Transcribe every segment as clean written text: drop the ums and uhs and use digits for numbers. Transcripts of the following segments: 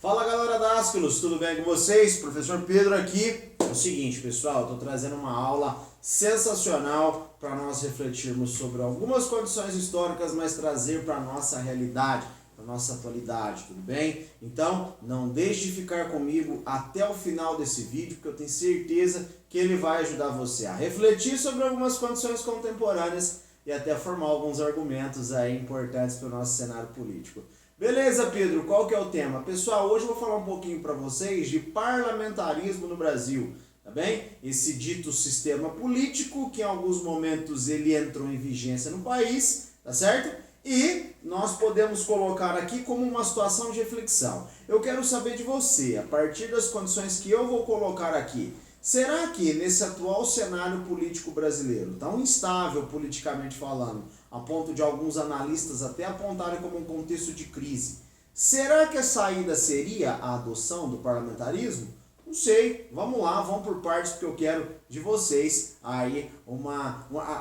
Fala galera da Askelos, tudo bem com vocês? Professor Pedro aqui. É o seguinte, pessoal, eu estou trazendo uma aula sensacional para nós refletirmos sobre algumas condições históricas, mas trazer para a nossa realidade, para a nossa atualidade, tudo bem? Então, não deixe de ficar comigo até o final desse vídeo, porque eu tenho certeza que ele vai ajudar você a refletir sobre algumas condições contemporâneas e até formar alguns argumentos aí importantes para o nosso cenário político. Beleza, Pedro, qual que é o tema? Pessoal, hoje eu vou falar um pouquinho para vocês de parlamentarismo no Brasil, tá bem? Esse dito sistema político que em alguns momentos ele entrou em vigência no país, tá certo? E nós podemos colocar aqui como uma situação de reflexão. Eu quero saber de você, a partir das condições que eu vou colocar aqui, será que nesse atual cenário político brasileiro, tão instável politicamente falando, a ponto de alguns analistas até apontarem como um contexto de crise, será que a saída seria a adoção do parlamentarismo? Não sei, vamos lá, vamos por partes, porque eu quero de vocês aí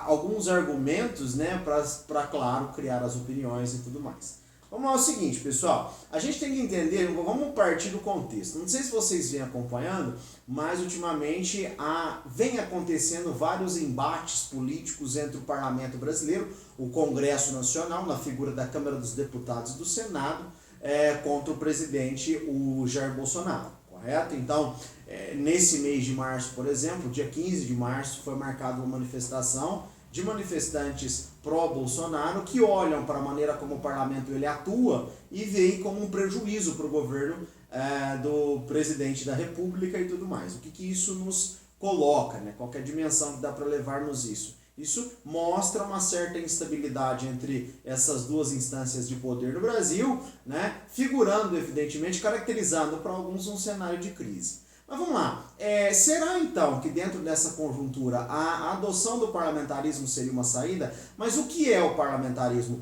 alguns argumentos, né, para claro, criar as opiniões e tudo mais. Vamos lá, é o seguinte, pessoal, a gente tem que entender, vamos partir do contexto. Não sei se vocês vêm acompanhando, mas ultimamente vem acontecendo vários embates políticos entre o parlamento brasileiro, o Congresso Nacional, na figura da Câmara dos Deputados e do Senado, contra o presidente, o Jair Bolsonaro, correto? Então, nesse mês de março, por exemplo, dia 15 de março, foi marcada uma manifestação de manifestantes pró-Bolsonaro que olham para a maneira como o parlamento ele atua e veem como um prejuízo para o governo do presidente da República e tudo mais. O que isso nos coloca, né? Qual que é a dimensão que dá para levarmos isso? Isso mostra uma certa instabilidade entre essas duas instâncias de poder no Brasil, né? Figurando, evidentemente, caracterizando para alguns um cenário de crise. Mas vamos lá, será então que dentro dessa conjuntura a adoção do parlamentarismo seria uma saída? Mas o que é o parlamentarismo?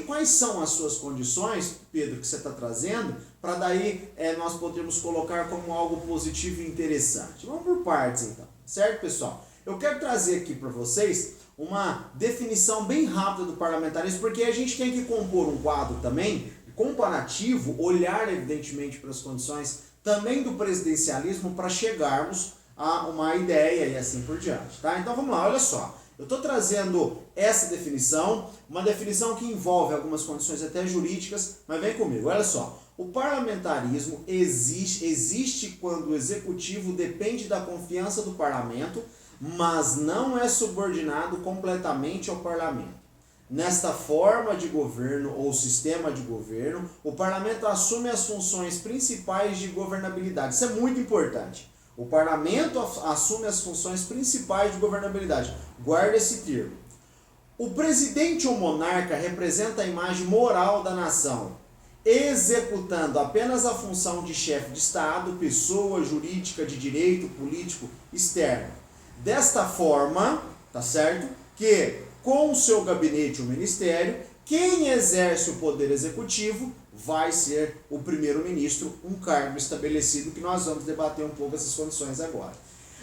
Quais são as suas condições, Pedro, que você está trazendo, para daí nós podermos colocar como algo positivo e interessante? Vamos por partes então, certo, pessoal? Eu quero trazer aqui para vocês uma definição bem rápida do parlamentarismo, porque a gente tem que compor um quadro também comparativo, olhar evidentemente para as condições também do presidencialismo para chegarmos a uma ideia e assim por diante, tá? Então vamos lá, olha só. Eu estou trazendo essa definição, uma definição que envolve algumas condições até jurídicas, mas vem comigo, olha só. O parlamentarismo existe quando o executivo depende da confiança do parlamento, mas não é subordinado completamente ao parlamento. Nesta forma de governo ou sistema de governo, o parlamento assume as funções principais de governabilidade. Isso é muito importante. O parlamento assume as funções principais de governabilidade. Guarda esse termo. O presidente ou monarca representa a imagem moral da nação, executando apenas a função de chefe de Estado, pessoa jurídica de direito político externo. Desta forma, tá certo? Que com o seu gabinete ou ministério, quem exerce o poder executivo vai ser o primeiro-ministro, um cargo estabelecido que nós vamos debater um pouco essas condições agora.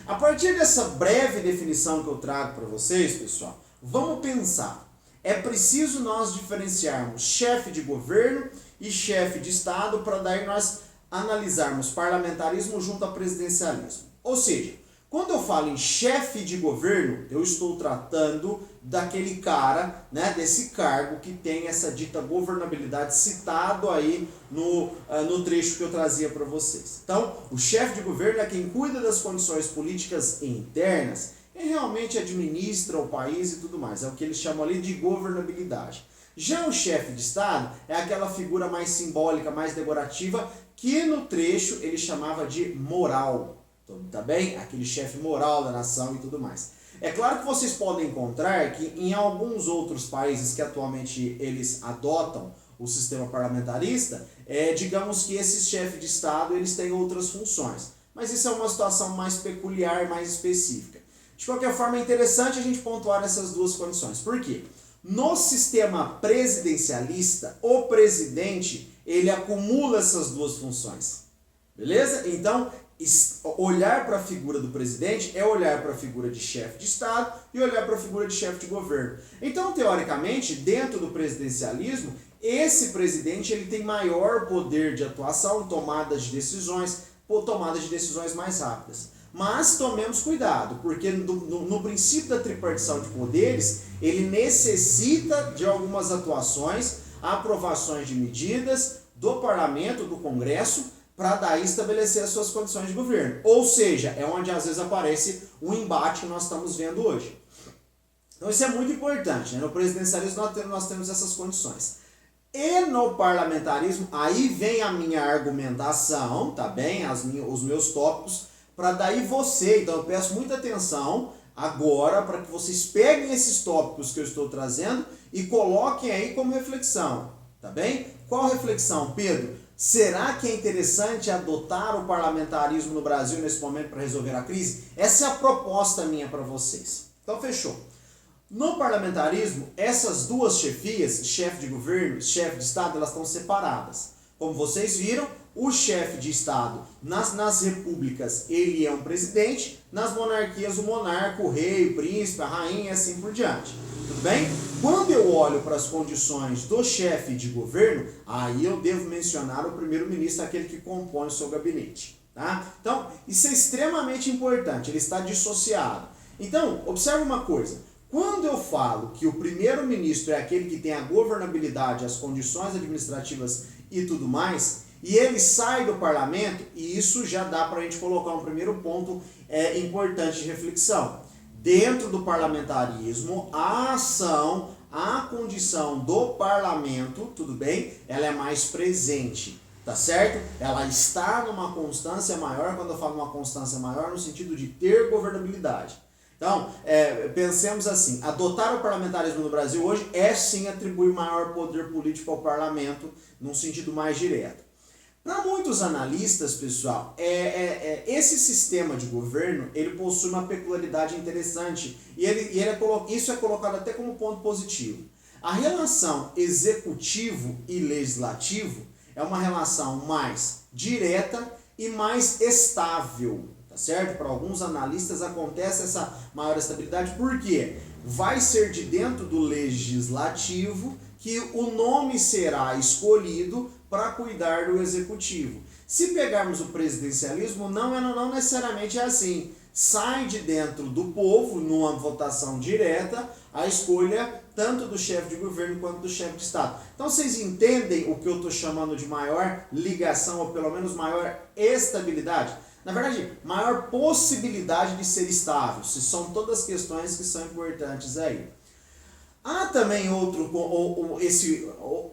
A partir dessa breve definição que eu trago para vocês, pessoal, vamos pensar. É preciso nós diferenciarmos chefe de governo e chefe de Estado para daí nós analisarmos parlamentarismo junto a presidencialismo. Ou seja, quando eu falo em chefe de governo, eu estou tratando daquele cara, né, desse cargo que tem essa dita governabilidade citado aí no trecho que eu trazia para vocês. Então, o chefe de governo é quem cuida das condições políticas internas e realmente administra o país e tudo mais. É o que eles chamam ali de governabilidade. Já o chefe de Estado é aquela figura mais simbólica, mais decorativa, que no trecho ele chamava de moral. Tá bem? Aquele chefe moral da nação e tudo mais. É claro que vocês podem encontrar que em alguns outros países que atualmente eles adotam o sistema parlamentarista, digamos que esses chefes de Estado eles têm outras funções. Mas isso é uma situação mais peculiar, mais específica. De qualquer forma, é interessante a gente pontuar essas duas condições. Por quê? No sistema presidencialista, o presidente ele acumula essas duas funções. Beleza? Então, olhar para a figura do presidente é olhar para a figura de chefe de Estado e olhar para a figura de chefe de governo. Então, teoricamente, dentro do presidencialismo, esse presidente ele tem maior poder de atuação, tomadas de decisões mais rápidas. Mas tomemos cuidado, porque no princípio da tripartição de poderes, ele necessita de algumas atuações, aprovações de medidas do parlamento, do Congresso, para daí estabelecer as suas condições de governo. Ou seja, é onde às vezes aparece o embate que nós estamos vendo hoje. Então isso é muito importante, né? No presidencialismo nós temos essas condições. E no parlamentarismo, aí vem a minha argumentação, tá bem? Os meus tópicos, para daí então eu peço muita atenção agora para que vocês peguem esses tópicos que eu estou trazendo e coloquem aí como reflexão, tá bem? Qual reflexão, Pedro? Será que é interessante adotar o parlamentarismo no Brasil nesse momento para resolver a crise? Essa é a proposta minha para vocês. Então, fechou. No parlamentarismo, essas duas chefias, chefe de governo e chefe de Estado, elas estão separadas. Como vocês viram, o chefe de Estado, nas repúblicas, ele é um presidente, nas monarquias, o monarca, o rei, o príncipe, a rainha e assim por diante. Tudo bem? Quando eu olho para as condições do chefe de governo, aí eu devo mencionar o primeiro-ministro, aquele que compõe o seu gabinete. Tá? Então, isso é extremamente importante, ele está dissociado. Então, observe uma coisa, quando eu falo que o primeiro-ministro é aquele que tem a governabilidade, as condições administrativas e tudo mais, e ele sai do parlamento, e isso já dá para a gente colocar um primeiro ponto importante de reflexão. Dentro do parlamentarismo, a ação, a condição do parlamento, tudo bem? Ela é mais presente, tá certo? Ela está numa constância maior, quando eu falo uma constância maior, no sentido de ter governabilidade. Então, pensemos assim, adotar o parlamentarismo no Brasil hoje é sim atribuir maior poder político ao parlamento, num sentido mais direto. Para muitos analistas, pessoal, esse sistema de governo, ele possui uma peculiaridade interessante e isso é colocado até como ponto positivo. A relação executivo e legislativo é uma relação mais direta e mais estável, tá certo? Para alguns analistas acontece essa maior estabilidade, porque vai ser de dentro do legislativo que o nome será escolhido para cuidar do executivo. Se pegarmos o presidencialismo, não necessariamente é assim. Sai de dentro do povo, numa votação direta, a escolha tanto do chefe de governo quanto do chefe de Estado. Então vocês entendem o que eu estou chamando de maior ligação, ou pelo menos maior estabilidade? Na verdade, maior possibilidade de ser estável, se são todas questões que são importantes aí. Há também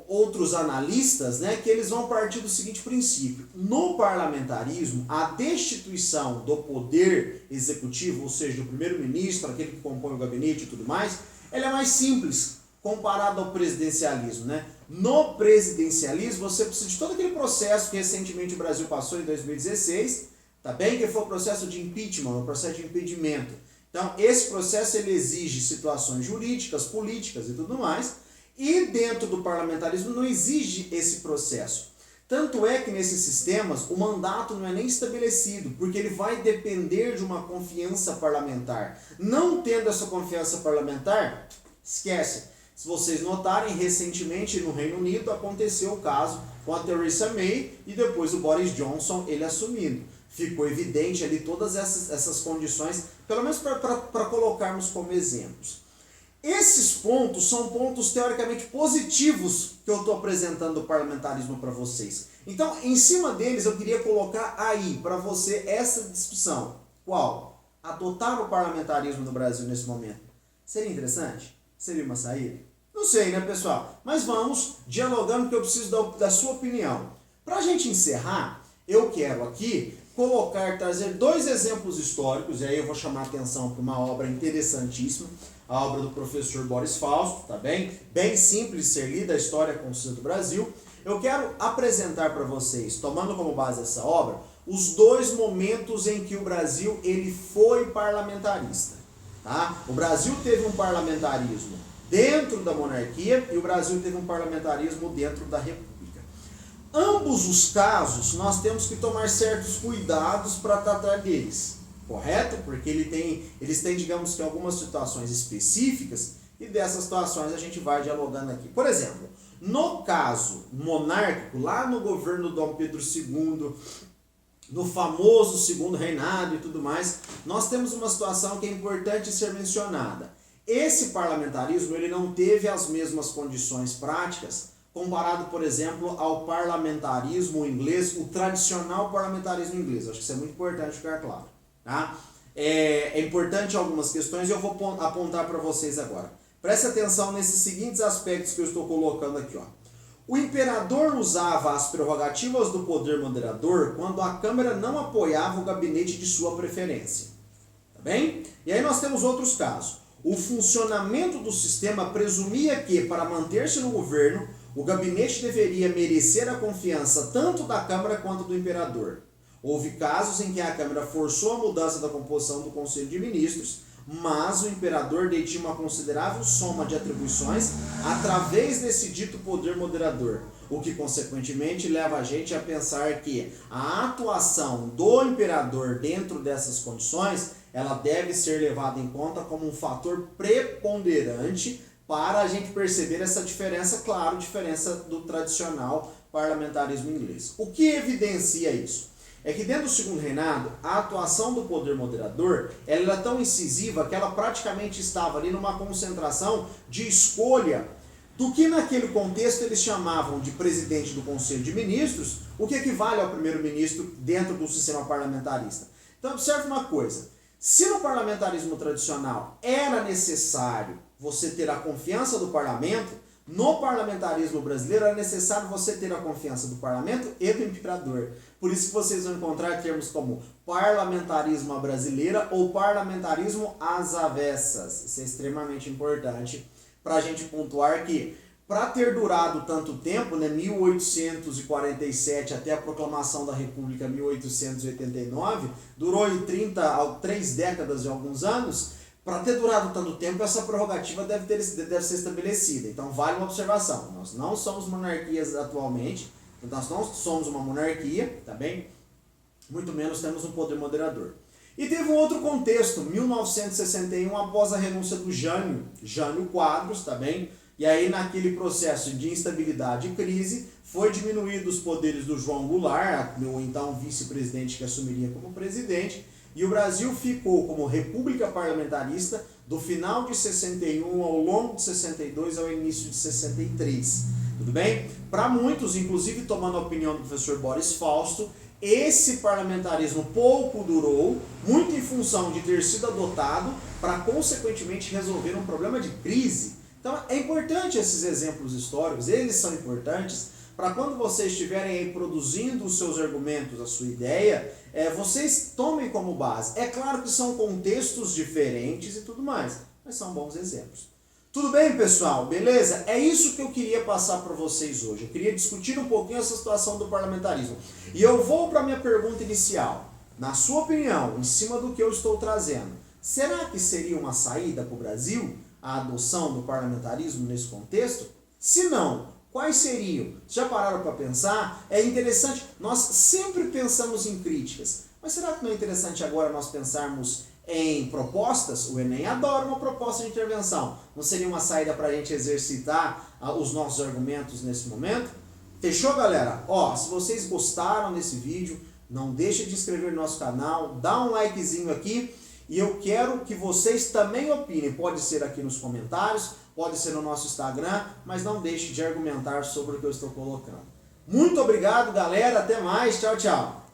outros analistas, né, que eles vão partir do seguinte princípio. No parlamentarismo, a destituição do poder executivo, ou seja, do primeiro-ministro, aquele que compõe o gabinete e tudo mais, ela é mais simples comparado ao presidencialismo, né? No presidencialismo, você precisa de todo aquele processo que recentemente o Brasil passou em 2016, tá bem? Que foi o processo de impeachment, o processo de impedimento. Então, esse processo ele exige situações jurídicas, políticas e tudo mais, e dentro do parlamentarismo não exige esse processo. Tanto é que nesses sistemas o mandato não é nem estabelecido, porque ele vai depender de uma confiança parlamentar. Não tendo essa confiança parlamentar, esquece. Se vocês notarem, recentemente no Reino Unido aconteceu o caso com a Theresa May e depois o Boris Johnson ele assumindo. Ficou evidente ali todas essas condições, pelo menos para colocarmos como exemplos. Esses pontos são pontos teoricamente positivos que eu estou apresentando do parlamentarismo para vocês. Então, em cima deles, eu queria colocar aí para você essa discussão. Qual? Adotar o parlamentarismo no Brasil nesse momento. Seria interessante? Seria uma saída? Não sei, né, pessoal? Mas vamos dialogando, porque eu preciso da sua opinião. Para a gente encerrar, eu quero aqui trazer dois exemplos históricos, e aí eu vou chamar a atenção para uma obra interessantíssima, a obra do professor Boris Fausto, tá bem? Bem simples de ser lida, a História Constitucional do Brasil. Eu quero apresentar para vocês, tomando como base essa obra, os dois momentos em que o Brasil ele foi parlamentarista. Tá? O Brasil teve um parlamentarismo dentro da monarquia e o Brasil teve um parlamentarismo dentro da república. Ambos os casos, nós temos que tomar certos cuidados para tratar deles, correto? Porque eles têm, digamos que, algumas situações específicas e dessas situações a gente vai dialogando aqui. Por exemplo, No caso monárquico, lá no governo Dom Pedro II, no famoso segundo reinado e tudo mais, nós temos uma situação que é importante ser mencionada. Esse parlamentarismo ele não teve as mesmas condições práticas comparado, por exemplo, ao parlamentarismo inglês, o tradicional parlamentarismo inglês. Acho que isso é muito importante ficar claro. Tá? É importante algumas questões e eu vou apontar para vocês agora. Preste atenção nesses seguintes aspectos que eu estou colocando aqui. Ó. O imperador usava as prerrogativas do poder moderador quando a Câmara não apoiava o gabinete de sua preferência. Tá bem? E aí nós temos outros casos. O funcionamento do sistema presumia que, para manter-se no governo, o gabinete deveria merecer a confiança tanto da Câmara quanto do imperador. Houve casos em que a Câmara forçou a mudança da composição do Conselho de Ministros, mas o imperador detinha uma considerável soma de atribuições através desse dito poder moderador, o que consequentemente leva a gente a pensar que a atuação do imperador dentro dessas condições, ela deve ser levada em conta como um fator preponderante para a gente perceber essa diferença, claro, diferença do tradicional parlamentarismo inglês. O que evidencia isso? É que dentro do segundo reinado, a atuação do poder moderador ela era tão incisiva que ela praticamente estava ali numa concentração de escolha do que naquele contexto eles chamavam de presidente do Conselho de Ministros, o que equivale ao primeiro-ministro dentro do sistema parlamentarista. Então observe uma coisa, se no parlamentarismo tradicional era necessário você ter a confiança do parlamento, no parlamentarismo brasileiro é necessário você ter a confiança do parlamento e do imperador. Por isso que vocês vão encontrar termos como parlamentarismo à brasileira ou parlamentarismo às avessas. Isso é extremamente importante para a gente pontuar que, para ter durado tanto tempo, né, 1847 até a proclamação da República 1889, durou em 3 décadas e alguns anos. Para ter durado tanto tempo, essa prerrogativa deve ser estabelecida. Então, vale uma observação. Nós não somos monarquias atualmente, nós não somos uma monarquia, tá bem? Muito menos temos um poder moderador. E teve um outro contexto, 1961, após a renúncia do Jânio Quadros, tá bem? E aí, naquele processo de instabilidade e crise, foi diminuído os poderes do João Goulart, o então vice-presidente que assumiria como presidente, e o Brasil ficou como república parlamentarista do final de 61 ao longo de 62 ao início de 63. Tudo bem? Para muitos, inclusive tomando a opinião do professor Boris Fausto, esse parlamentarismo pouco durou, muito em função de ter sido adotado para consequentemente resolver um problema de crise. Então é importante esses exemplos históricos, eles são importantes para quando vocês estiverem aí produzindo os seus argumentos, a sua ideia, vocês tomem como base. É claro que são contextos diferentes e tudo mais, mas são bons exemplos. Tudo bem, pessoal? Beleza? É isso que eu queria passar para vocês hoje. Eu queria discutir um pouquinho essa situação do parlamentarismo. E eu vou para a minha pergunta inicial. Na sua opinião, em cima do que eu estou trazendo, será que seria uma saída para o Brasil a adoção do parlamentarismo nesse contexto? Se não, quais seriam? Já pararam para pensar? É interessante, nós sempre pensamos em críticas, mas será que não é interessante agora nós pensarmos em propostas? O Enem adora uma proposta de intervenção. Não seria uma saída para a gente exercitar os nossos argumentos nesse momento? Fechou, galera? Ó, se vocês gostaram desse vídeo, não deixe de inscrever no nosso canal, dá um likezinho aqui. E eu quero que vocês também opinem, pode ser aqui nos comentários, pode ser no nosso Instagram, mas não deixe de argumentar sobre o que eu estou colocando. Muito obrigado, galera, até mais, tchau, tchau.